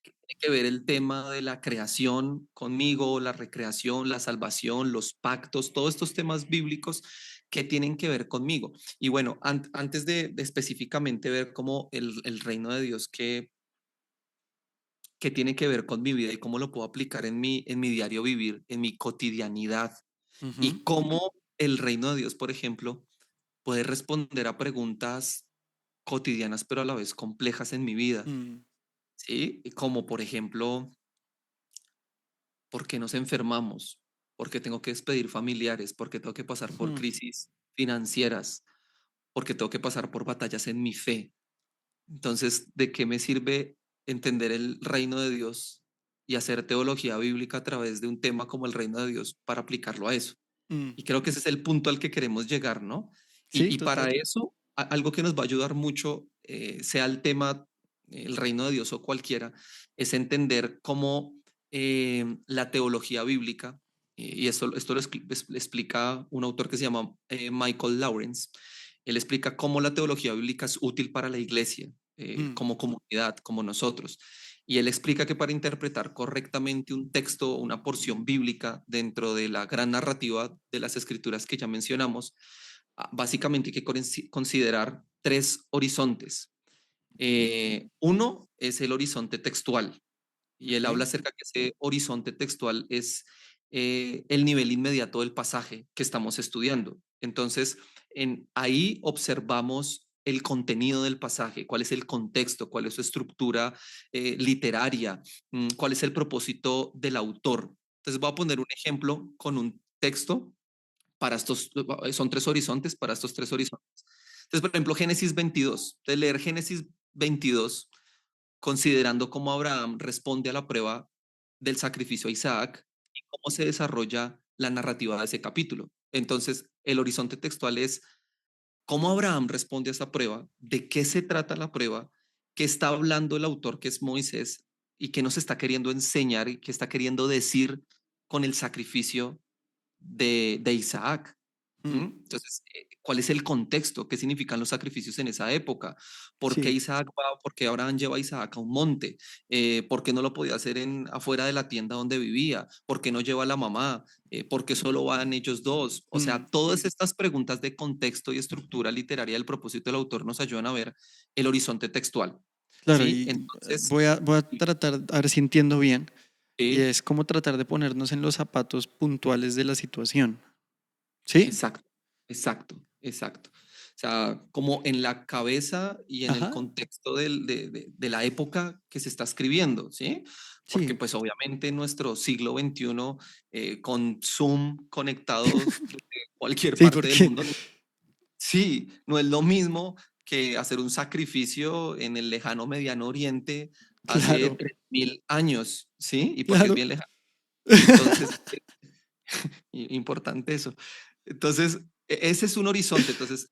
Tiene que ver el tema de la creación conmigo, la recreación, la salvación, los pactos, todos estos temas bíblicos que tienen que ver conmigo. Y bueno, antes de específicamente ver cómo el reino de Dios que tiene que ver con mi vida y cómo lo puedo aplicar en mi diario vivir, en mi cotidianidad, Ujú. y cómo el reino de Dios, por ejemplo, puede responder a preguntas cotidianas, pero a la vez complejas en mi vida, Mm. ¿sí? Y como por ejemplo, ¿por qué nos enfermamos? ¿Por qué tengo que despedir familiares? ¿Por qué tengo que pasar por Mm. crisis financieras? ¿Por qué tengo que pasar por batallas en mi fe? Entonces, ¿de qué me sirve entender el reino de Dios y hacer teología bíblica a través de un tema como el reino de Dios para aplicarlo a eso? Mm. Y creo que ese es el punto al que queremos llegar, ¿no? Sí, Y para total. eso, algo que nos va a ayudar mucho, sea el tema, el reino de Dios o cualquiera, es entender cómo la teología bíblica, y esto lo explica un autor que se llama Michael Lawrence, él explica cómo la teología bíblica es útil para la iglesia. Mm, como comunidad, como nosotros. Y él explica que para interpretar correctamente un texto o una porción bíblica dentro de la gran narrativa de las escrituras que ya mencionamos, básicamente hay que considerar tres horizontes. Uno es el horizonte textual, y él ok. habla acerca que ese horizonte textual es el nivel inmediato del pasaje que estamos estudiando. Entonces, ahí observamos el contenido del pasaje, cuál es el contexto, cuál es su estructura literaria, cuál es el propósito del autor. Entonces, voy a poner un ejemplo con un texto para estos, son tres horizontes, para estos tres horizontes. Entonces, por ejemplo, Génesis 22. De leer Génesis 22, considerando cómo Abraham responde a la prueba del sacrificio a Isaac y cómo se desarrolla la narrativa de ese capítulo. Entonces, el horizonte textual es cómo Abraham responde a esa prueba, de qué se trata la prueba, qué está hablando el autor, que es Moisés, y qué nos está queriendo enseñar y qué está queriendo decir con el sacrificio de Isaac. Mm, Entonces, ¿cuál es el contexto? ¿Qué significan los sacrificios en esa época? ¿Por qué sí. Isaac va? ¿Por qué Abraham lleva a Isaac a un monte? ¿Por qué no lo podía hacer afuera de la tienda donde vivía? ¿Por qué no lleva a la mamá? ¿Por qué solo van ellos dos? O Mm, sea, todas estas preguntas de contexto y estructura literaria del propósito del autor nos ayudan a ver el horizonte textual. claro, ¿Sí? y Entonces, voy a tratar, a ver si entiendo bien, y sí, es como tratar de ponernos en los zapatos puntuales de la situación. ¿Sí? exacto, exacto, exacto. O sea, como en la cabeza y en el Ajá, contexto de la época que se está escribiendo, ¿sí? Porque sí, pues obviamente en nuestro siglo XXI, con Zoom conectados desde cualquier sí, parte del porque, mundo, sí, no es lo mismo que hacer un sacrificio en el lejano Mediano Oriente hace claro, 3000 años, ¿sí? Y porque es claro. bien lejano. Entonces, importante eso. Entonces, ese es un horizonte. Entonces,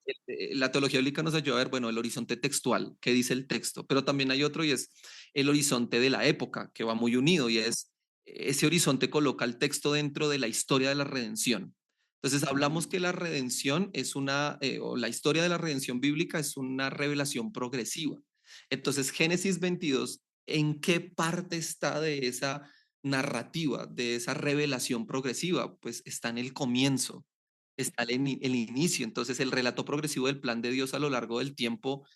la teología bíblica nos ayuda a ver, bueno, el horizonte textual, qué dice el texto, pero también hay otro y es el horizonte de la época, que va muy unido y es ese horizonte coloca el texto dentro de la historia de la redención. Entonces, hablamos que la redención es o la historia de la redención bíblica es una revelación progresiva. Entonces, Génesis 22, ¿en qué parte está de esa narrativa, de esa revelación progresiva? Pues está en el comienzo, está el inicio. Entonces, el relato progresivo del plan de Dios a lo largo del tiempo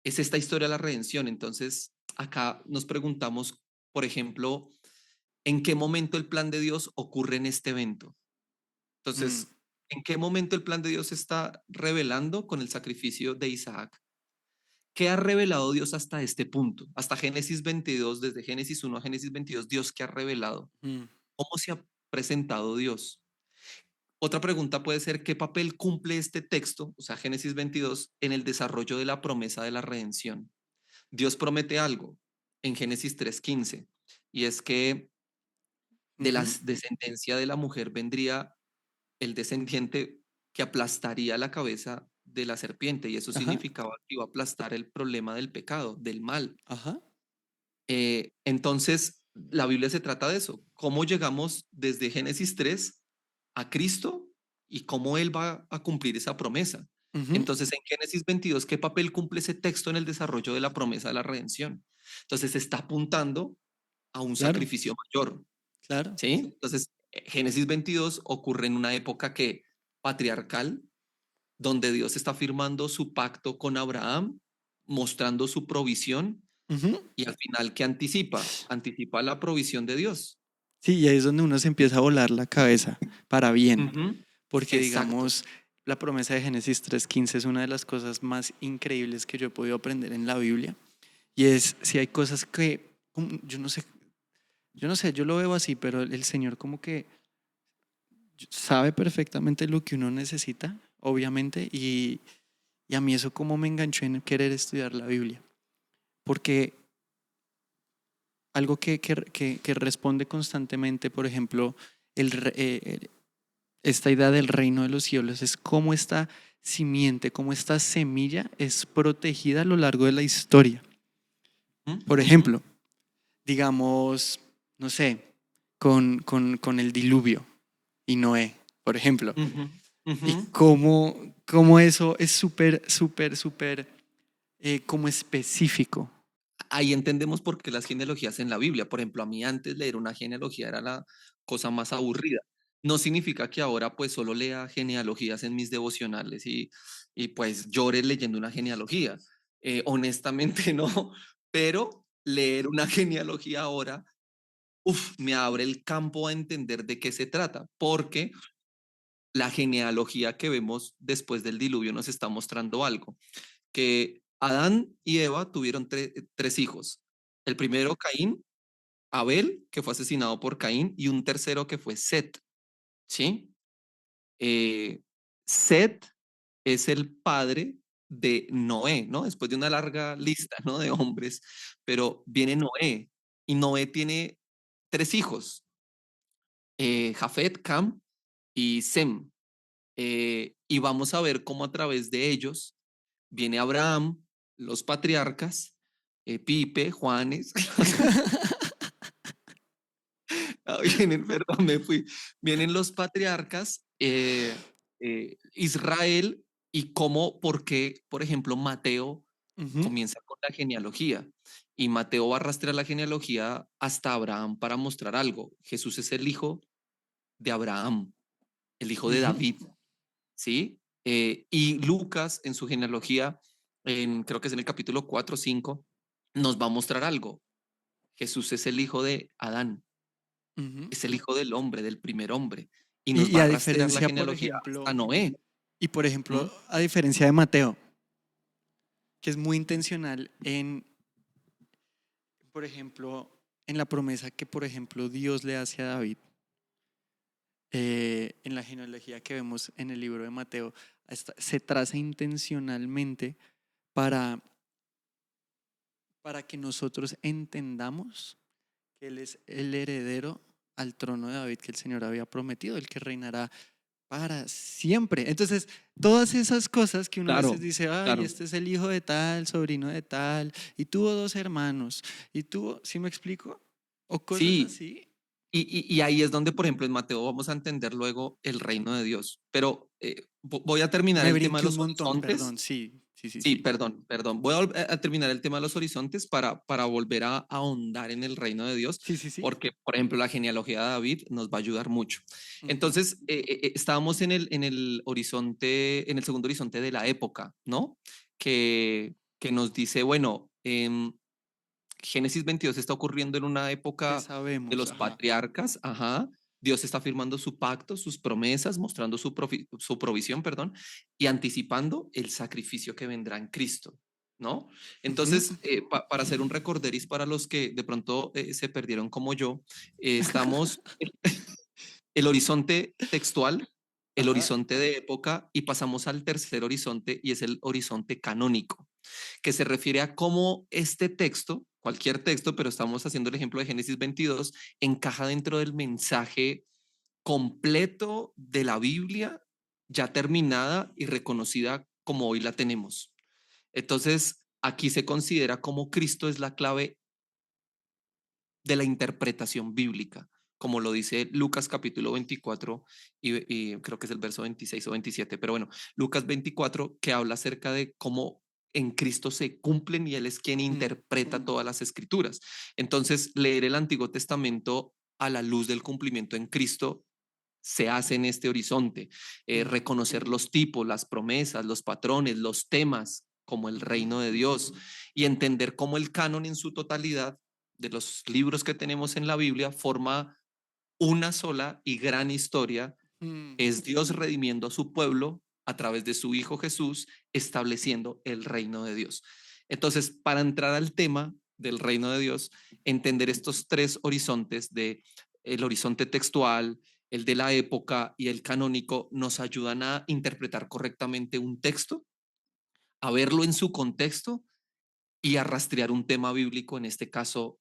es esta historia de la redención. Entonces, acá nos preguntamos, por ejemplo, ¿en qué momento el plan de Dios ocurre en este evento? Mm, Entonces, ¿en qué momento el plan de Dios se está revelando con el sacrificio de Isaac? ¿Qué ha revelado Dios hasta este punto? Hasta Génesis 22, desde Génesis 1 a Génesis 22, Dios, ¿qué ha revelado? mm, ¿Cómo se ha presentado Dios? Otra pregunta puede ser, ¿qué papel cumple este texto, o sea, Génesis 22, en el desarrollo de la promesa de la redención? Dios promete algo en Génesis 3:15, y es que de la ujú, descendencia de la mujer vendría el descendiente que aplastaría la cabeza de la serpiente, y eso ajá, significaba que iba a aplastar el problema del pecado, del mal. ajá, Entonces, la Biblia se trata de eso, cómo llegamos desde Génesis 3 a Cristo y cómo Él va a cumplir esa promesa. ujú, Entonces, en Génesis 22, ¿qué papel cumple ese texto en el desarrollo de la promesa de la redención? Entonces, está apuntando a un claro, sacrificio mayor, claro. ¿sí? Entonces, Génesis 22 ocurre en una época que patriarcal, donde Dios está firmando su pacto con Abraham, mostrando su provisión, Ujú. y al final, ¿qué anticipa? Anticipa la provisión de Dios. Sí, y ahí es donde uno se empieza a volar la cabeza para bien, Ujú. porque Exacto. digamos, la promesa de Génesis 3:15 es una de las cosas más increíbles que yo he podido aprender en la Biblia. Y es, si hay cosas que, yo no sé, yo lo veo así, pero el Señor como que sabe perfectamente lo que uno necesita, obviamente, y a mí eso como me enganchó en querer estudiar la Biblia, porque algo que responde constantemente, por ejemplo, esta idea del reino de los cielos es cómo esta simiente, cómo esta semilla es protegida a lo largo de la historia. Por Ujú, ejemplo, digamos, no sé, con el diluvio y Noé, por ejemplo, ujú, ujú, y cómo eso es súper, súper, súper. como específico. Ahí entendemos por qué las genealogías en la Biblia. Por ejemplo, a mí antes leer una genealogía era la cosa más aburrida. No significa que ahora pues solo lea genealogías en mis devocionales y pues llore leyendo una genealogía. Honestamente no, pero leer una genealogía ahora, me abre el campo a entender de qué se trata, porque la genealogía que vemos después del diluvio nos está mostrando algo, que Adán y Eva tuvieron tres hijos. El primero, Caín, Abel, que fue asesinado por Caín, y un tercero que fue Set, ¿sí? Eh, Set es el padre de Noé, ¿no? Después de una larga lista, ¿no? De hombres, pero viene Noé, y Noé tiene tres hijos, Jafet, Cam y Sem. Y vamos a ver cómo a través de ellos viene Abraham, los patriarcas, Pipe, Juanes, vienen, perdón, me fui, vienen los patriarcas, Israel y cómo, por qué, por ejemplo, Mateo Ujú, comienza con la genealogía y Mateo va a rastrear la genealogía hasta Abraham para mostrar algo. Jesús es el hijo de Abraham, el hijo de ujú. David, ¿sí? Y Lucas en su genealogía, creo que es en el capítulo 4 o 5, nos va a mostrar algo. Jesús es el hijo de Adán, Ujú. es el hijo del hombre, del primer hombre, y Y, nos y va a a rastrear la diferencia, por genealogía hasta ejemplo, Noé. ¿Mm? a diferencia de Mateo, que es muy intencional por ejemplo, en la promesa que, por ejemplo, Dios le hace a David, en la genealogía que vemos en el libro de Mateo, se traza intencionalmente para, para que nosotros entendamos que Él es el heredero al trono de David que el Señor había prometido, el que reinará para siempre. Entonces, todas esas cosas que uno a veces Claro, dice, ay, claro. este es el hijo de tal, sobrino de tal, y tuvo dos hermanos, y tuvo, ¿sí me explico? O cosas Sí, así. y ahí es donde, por ejemplo, en Mateo vamos a entender luego el reino de Dios. Pero voy a terminar Me el tema de brinqué un los montón, horizontes. perdón, sí, sí, sí, Sí, sí. perdón, perdón. Voy a terminar el tema de los horizontes para volver a ahondar en el reino de Dios, Sí, sí, sí. porque, por ejemplo, la genealogía de David nos va a ayudar mucho. Ujú, Entonces, estábamos en el horizonte, en el segundo horizonte de la época, ¿no? Que nos dice, bueno, Génesis 22 está ocurriendo en una ¿qué época de sabemos? los Ajá. patriarcas, ajá. Dios está firmando su pacto, sus promesas, mostrando su provisión, perdón, y anticipando el sacrificio que vendrá en Cristo, ¿no? Ujú. Entonces, para hacer un recorderis para los que de pronto se perdieron como yo, estamos el horizonte textual, el Ajá. horizonte de época y pasamos al tercer horizonte y es el horizonte canónico, que se refiere a cómo este texto, cualquier texto, pero estamos haciendo el ejemplo de Génesis 22, encaja dentro del mensaje completo de la Biblia, ya terminada y reconocida como hoy la tenemos. Entonces, aquí se considera como Cristo es la clave de la interpretación bíblica, como lo dice Lucas capítulo 24 y creo que es el verso 26 o 27, pero bueno, Lucas 24 que habla acerca de cómo en Cristo se cumplen y Él es quien Mm, interpreta todas las escrituras. Entonces, leer el Antiguo Testamento a la luz del cumplimiento en Cristo se hace en este horizonte, mm, reconocer los tipos, las promesas, los patrones, los temas como el ujú, reino de Dios y entender cómo el canon en su totalidad de los libros que tenemos en la Biblia forma una sola y gran historia. mm. Es Dios redimiendo a su pueblo a través de su Hijo Jesús, estableciendo el reino de Dios. Entonces, para entrar al tema del reino de Dios, entender estos tres horizontes de el horizonte textual, el de la época y el canónico nos ayudan a interpretar correctamente un texto, a verlo en su contexto y a rastrear un tema bíblico, en este caso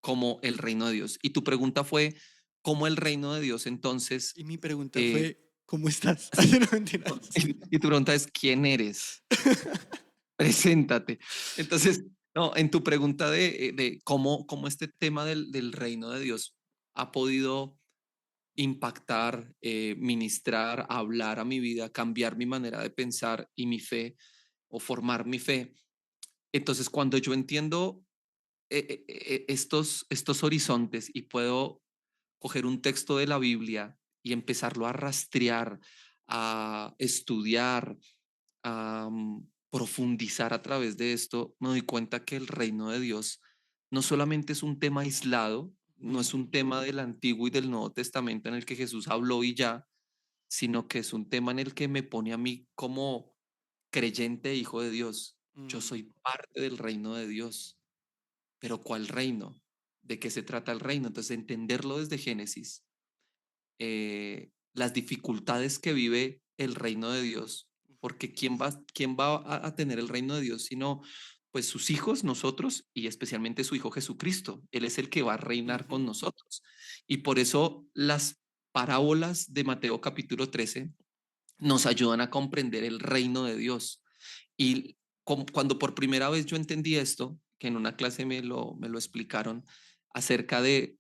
como el reino de Dios. Y tu pregunta fue, ¿cómo el reino de Dios entonces? Y mi pregunta eh, fue, ¿cómo estás? sí, No, mentiras. y tu pregunta es, ¿quién eres? Preséntate. Entonces, no, en tu pregunta de cómo este tema del reino de Dios ha podido impactar, ministrar, hablar a mi vida, cambiar mi manera de pensar y mi fe o formar mi fe. Entonces, cuando yo entiendo estos horizontes y puedo coger un texto de la Biblia y empezarlo a rastrear, a estudiar, a profundizar a través de esto, me doy cuenta que el reino de Dios no solamente es un tema aislado, no Mm, es un tema del Antiguo y del Nuevo Testamento en el que Jesús habló y ya, sino que es un tema en el que me pone a mí como creyente e hijo de Dios. Yo mm, soy parte del reino de Dios, pero ¿cuál reino? ¿De qué se trata el reino? Entonces, entenderlo desde Génesis, las dificultades que vive el reino de Dios, porque quién va a tener el reino de Dios sino pues sus hijos, nosotros y especialmente su hijo Jesucristo. Él es el que va a reinar con ujú, nosotros. Y por eso las parábolas de Mateo capítulo 13 nos ayudan a comprender el reino de Dios. Y cuando por primera vez yo entendí esto, que en una clase me lo explicaron, acerca de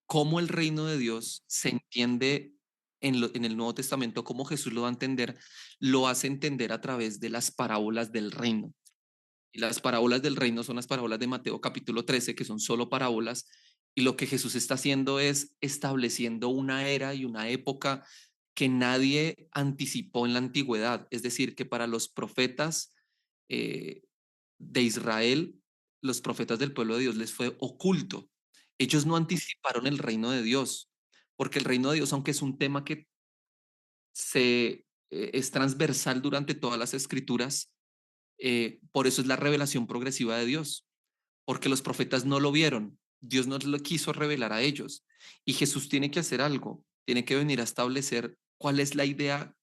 cómo el reino de Dios se entiende en el Nuevo Testamento, cómo Jesús lo va a entender, lo hace entender a través de las parábolas del reino. Y las parábolas del reino son las parábolas de Mateo capítulo 13, que son solo parábolas. Y lo que Jesús está haciendo es estableciendo una era y una época que nadie anticipó en la antigüedad. Es decir, que para los profetas eh, de Israel, los profetas del pueblo de Dios les fue oculto. Ellos no anticiparon el reino de Dios, porque el reino de Dios, aunque es un tema que es transversal durante todas las escrituras, por eso es la revelación progresiva de Dios, porque los profetas no lo vieron, Dios no lo quiso revelar a ellos, y Jesús tiene que hacer algo, tiene que venir a establecer cuál es la idea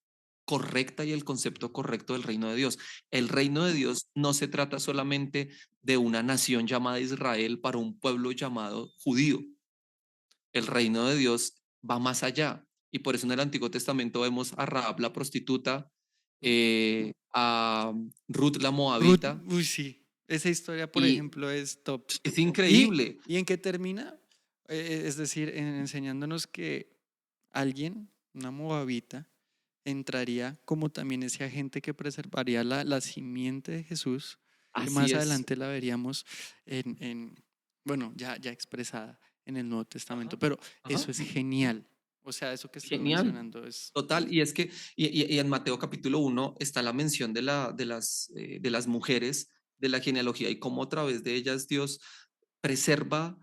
correcta y el concepto correcto del reino de Dios. El reino de Dios no se trata solamente de una nación llamada Israel para un pueblo llamado judío. El reino de Dios va más allá. Y por eso en el Antiguo Testamento vemos a Rahab la prostituta, ujú. a Ruth la Ruth, moabita, uy, sí. Esa historia, por y ejemplo, es top. es increíble. Y en qué termina? Es decir, enseñándonos que alguien, una moabita, entraría como también ese agente que preservaría la simiente de Jesús, que Así más es. adelante la veríamos bueno, ya expresada en el Nuevo Ajá, Testamento. Pero ajá. eso es genial. O sea, eso que estás Genial. mencionando es... Total, y es que, y en Mateo capítulo 1 está la mención de las mujeres de la genealogía y cómo a través de ellas Dios preserva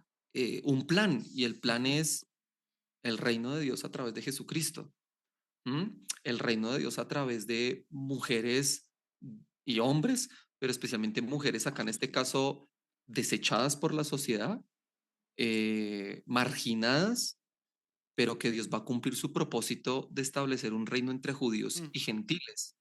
un plan, y el plan Ujú, es el reino de Dios a través de Jesucristo. El reino de Dios a través de mujeres y hombres, pero especialmente mujeres acá en este caso desechadas por la sociedad, marginadas, pero que Dios va a cumplir su propósito de establecer un reino entre judíos mm, y gentiles,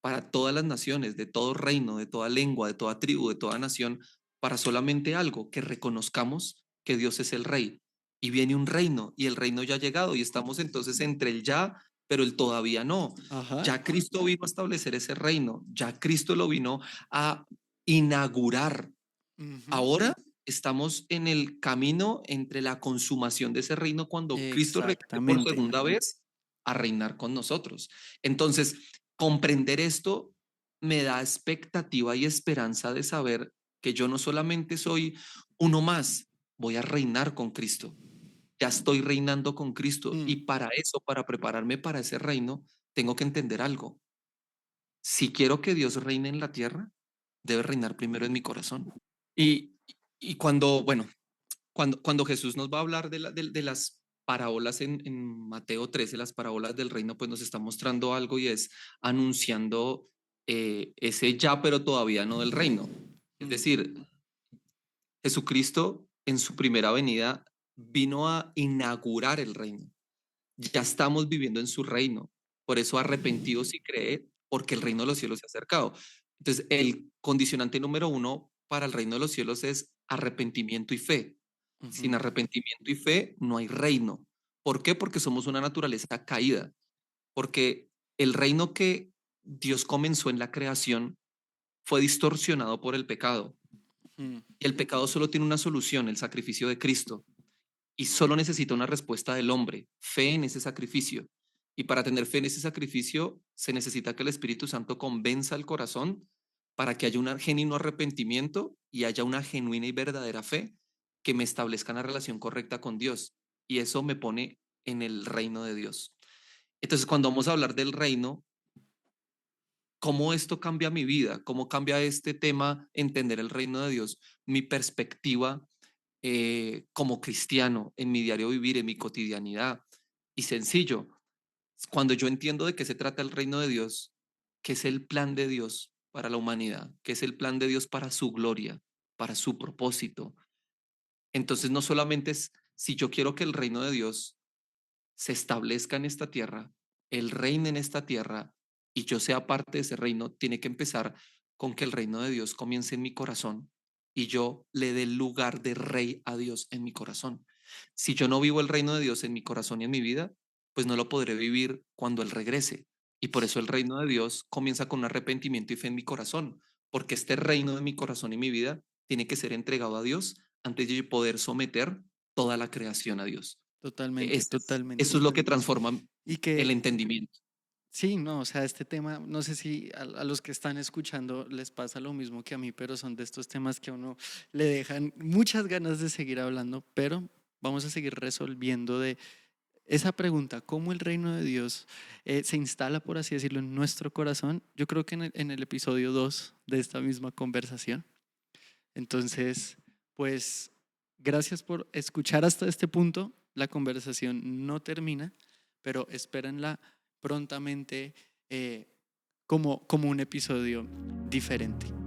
para todas las naciones, de todo reino, de toda lengua, de toda tribu, de toda nación, para solamente algo, que reconozcamos que Dios es el rey. Y viene un reino, y el reino ya ha llegado, y estamos entonces entre el ya, pero el todavía no. ajá. Ya Cristo vino a establecer ese reino, ya Cristo lo vino a inaugurar. Ujú, Ahora estamos en el camino entre la consumación de ese reino cuando Cristo regrese por exactamente. segunda vez a reinar con nosotros. Entonces, comprender esto me da expectativa y esperanza de saber que yo no solamente soy uno más, voy a reinar con Cristo. Ya estoy reinando con Cristo, Mm, y para eso, para prepararme para ese reino, tengo que entender algo. Si quiero que Dios reine en la tierra, debe reinar primero en mi corazón. Y, y bueno, cuando Jesús nos va a hablar de las parábolas en Mateo 13, las parábolas del reino, pues nos está mostrando algo, y es anunciando ese ya, pero todavía no del reino. Es mm, decir, Jesucristo en su primera venida vino a inaugurar el reino. Ya estamos viviendo en su reino. Por eso arrepentidos y creed, porque el reino de los cielos se ha acercado. Entonces, el condicionante número uno para el reino de los cielos es arrepentimiento y fe. Sin ujú, arrepentimiento y fe no hay reino. ¿Por qué? Porque somos una naturaleza caída. Porque el reino que Dios comenzó en la creación fue distorsionado por el pecado. mm, Y el pecado solo tiene una solución, el sacrificio de Cristo. Y solo necesita una respuesta del hombre, fe en ese sacrificio. Y para tener fe en ese sacrificio se necesita que el Espíritu Santo convenza el corazón para que haya un genuino arrepentimiento y haya una genuina y verdadera fe que me establezca una relación correcta con Dios. Y eso me pone en el reino de Dios. Entonces, cuando vamos a hablar del reino, ¿cómo esto cambia mi vida? ¿Cómo cambia este tema, entender el reino de Dios? Mi perspectiva como cristiano en mi diario vivir, en mi cotidianidad. Y sencillo, cuando yo entiendo de qué se trata el reino de Dios, qué es el plan de Dios para la humanidad, qué es el plan de Dios para su gloria, para su propósito. Entonces no solamente es si yo quiero que el reino de Dios se establezca en esta tierra, Él reine en esta tierra y yo sea parte de ese reino, tiene que empezar con que el reino de Dios comience en mi corazón y yo le dé el lugar de rey a Dios en mi corazón. Si yo no vivo el reino de Dios en mi corazón y en mi vida, pues no lo podré vivir cuando Él regrese. Y por eso el reino de Dios comienza con un arrepentimiento y fe en mi corazón, porque este reino de mi corazón y mi vida tiene que ser entregado a Dios antes de poder someter toda la creación a Dios. Totalmente, Eso totalmente. es lo que transforma Y el que entendimiento. sí, no, o sea, este tema, no sé si a los que están escuchando les pasa lo mismo que a mí, pero son de estos temas que a uno le dejan muchas ganas de seguir hablando, pero vamos a seguir resolviendo de esa pregunta, ¿cómo el reino de Dios se instala, por así decirlo, en nuestro corazón? Yo creo que en el episodio 2 de esta misma conversación. Entonces, pues, gracias por escuchar hasta este punto. La conversación no termina, pero espérenla prontamente como un episodio diferente.